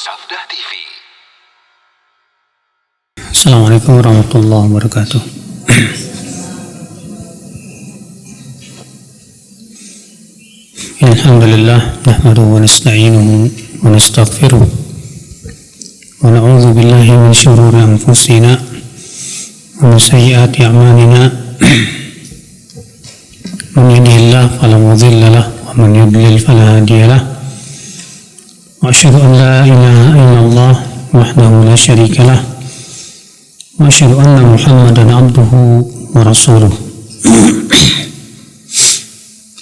Sabda TV. Assalamualaikum warahmatullahi wabarakatuh. Alhamdulillah, nahmaduhu wa nasta'inuhu wa nastaghfiruh wa na'udzu billahi min shururi anfusina wa min sayyiati a'malina. Man yahdihillahu fala mudilla lahu wa man yudlil fala hadiya lahu. Wa asyhadu an la ilaha illallah wahdahu la syarika lahu wa asyhadu anna Muhammadan abduhu wa rasuluh.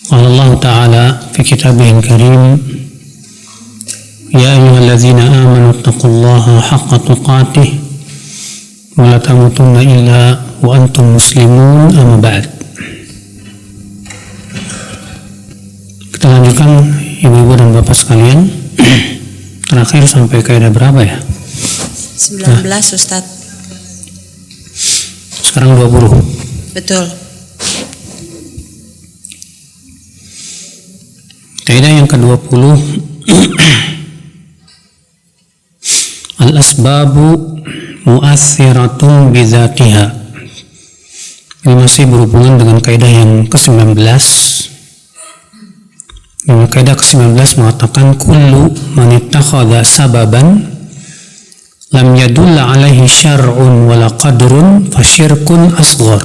Qala Allah Ta'ala fi kitabihil karim, ya ayyuhalladzina amanu taqullaha haqqa tuqatih wa la tamutunna illa wa antum muslimun, amma ba'd. Kita lanjutkan ibu-ibu dan bapak sekalian. Terakhir sampai kaidah berapa ya? 19 Ustaz. Sekarang 20. Betul. Kaidah yang ke-20, al-asbabu mu'assiratun bidzatiha. Ini masih berhubungan dengan kaidah yang ke-19. Yang kaidah ke-19 mengatakan kullu man ittakhadha sababan lam yadulla alaihi syar'un wala qadrun fasyirkun asghar.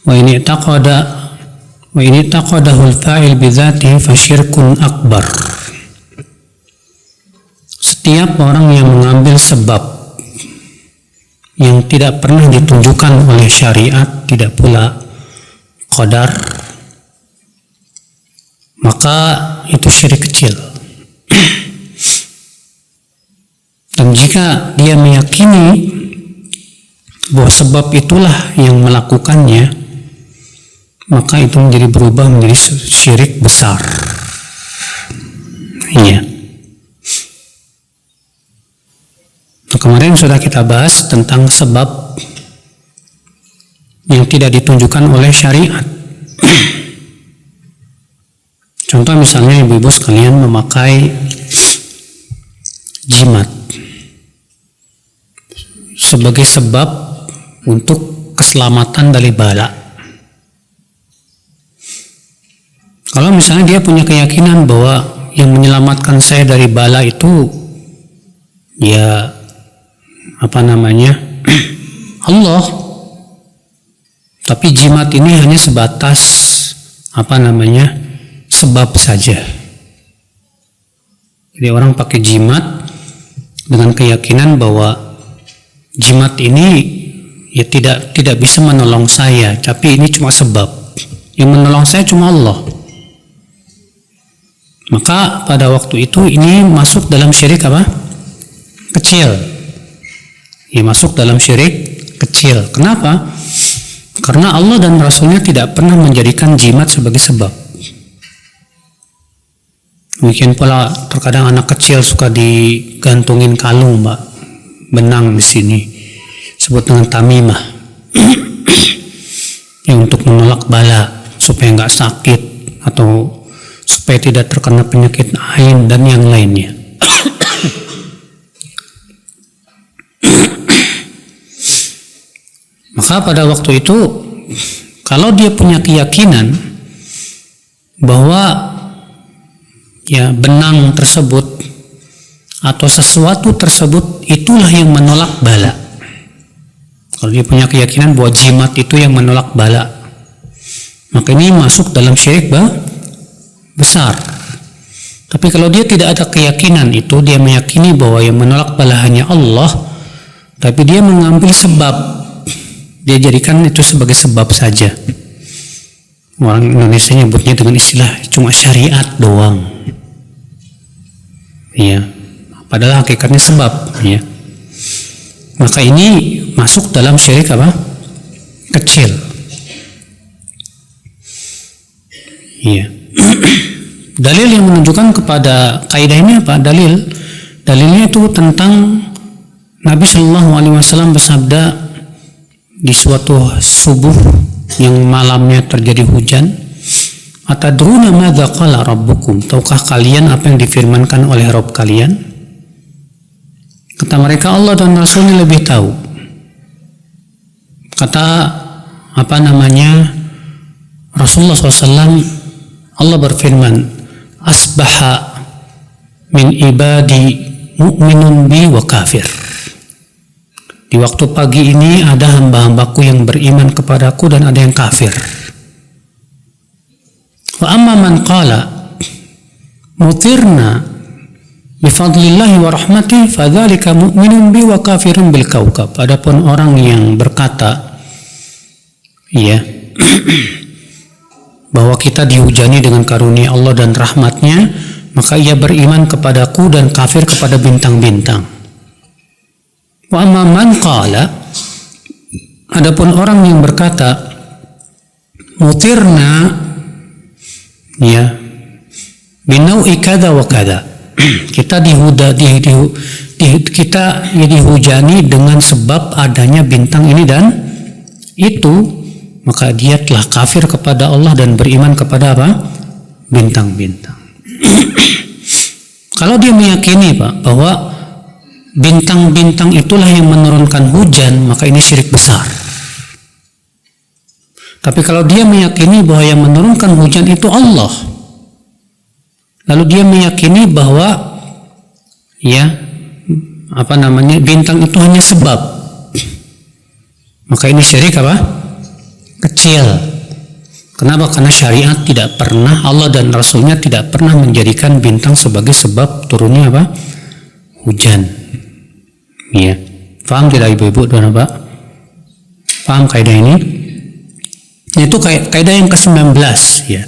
Wa ini taqadahu al-fa'il bidzatihi fasyirkun akbar. Setiap orang yang mengambil sebab yang tidak pernah ditunjukkan oleh syariat, tidak pula qadar, maka itu syirik kecil. Dan jika dia meyakini bahwa sebab itulah yang melakukannya, maka itu menjadi berubah menjadi syirik besar. Iya. Nah, kemarin sudah kita bahas tentang sebab yang tidak ditunjukkan oleh syariat. Contoh misalnya ibu-ibu sekalian memakai jimat sebagai sebab untuk keselamatan dari bala. Kalau misalnya dia punya keyakinan bahwa yang menyelamatkan saya dari bala itu ya Allah, tapi jimat ini hanya sebatas sebab saja. Jadi orang pakai jimat dengan keyakinan bahwa jimat ini ya tidak bisa menolong saya, tapi ini cuma sebab. Yang menolong saya cuma Allah. Maka pada waktu itu ini masuk dalam syirik kecil. Ya, masuk dalam syirik kecil. Kenapa? Karena Allah dan Rasulnya tidak pernah menjadikan jimat sebagai sebab. Mungkin pula terkadang anak kecil suka digantungin kalung, benang di sini, sebut dengan tamimah, yang untuk menolak bala supaya nggak sakit atau supaya tidak terkena penyakit ain dan yang lainnya. Maka pada waktu itu kalau dia punya keyakinan bahwa ya benang tersebut atau sesuatu tersebut itulah yang menolak bala, kalau dia punya keyakinan bahwa jimat itu yang menolak bala, maka ini masuk dalam syirik besar. Tapi kalau dia tidak ada keyakinan itu, dia meyakini bahwa yang menolak bala hanya Allah, tapi dia mengambil sebab, dia jadikan itu sebagai sebab saja. Orang Indonesia nyebutnya dengan istilah cuma syariat doang. Ya, padahal hakikatnya sebab, ya. Maka ini masuk dalam syirik kecil. Iya. Dalil yang menunjukkan kepada kaidah ini apa? Dalilnya itu tentang Nabi Shallallahu Alaihi Wasallam bersabda di suatu subuh yang malamnya terjadi hujan, Atadruna madza qala rabbukum? Tahukah kalian apa yang difirmankan oleh Rabb kalian? Kata mereka, Allah dan Rasulnya lebih tahu. Kata Rasulullah SAW, Allah berfirman, asbaha min ibadi mu'minun bi wa kafir. Di waktu pagi ini ada hamba-hambaku yang beriman kepadaku dan ada yang kafir. Wa amma man qala mutirna bifadlillahi wa rahmatih fadzalika mu'minun bi wa kafirun bil kaukab. Adapun orang yang berkata bahwa kita dihujani dengan karunia Allah dan rahmatnya, maka ia beriman kepadaku dan kafir kepada bintang-bintang. Wa amma man qala, adapun orang yang berkata mutirna binau'i kada wa kada, kita dihujani dengan sebab adanya bintang ini dan itu, maka dia telah kafir kepada Allah dan beriman kepada bintang-bintang. Kalau dia meyakini bahwa bintang-bintang itulah yang menurunkan hujan, maka ini syirik besar. Tapi kalau dia meyakini bahwa yang menurunkan hujan itu Allah, lalu dia meyakini bahwa bintang itu hanya sebab, maka ini syirik kecil. Kenapa? Karena syariat tidak pernah, Allah dan Rasulnya tidak pernah menjadikan bintang sebagai sebab turunnya hujan. Paham tidak ibu-ibu dan bapak? Paham kaidah ini? Itu kaidah yang ke-19 ya.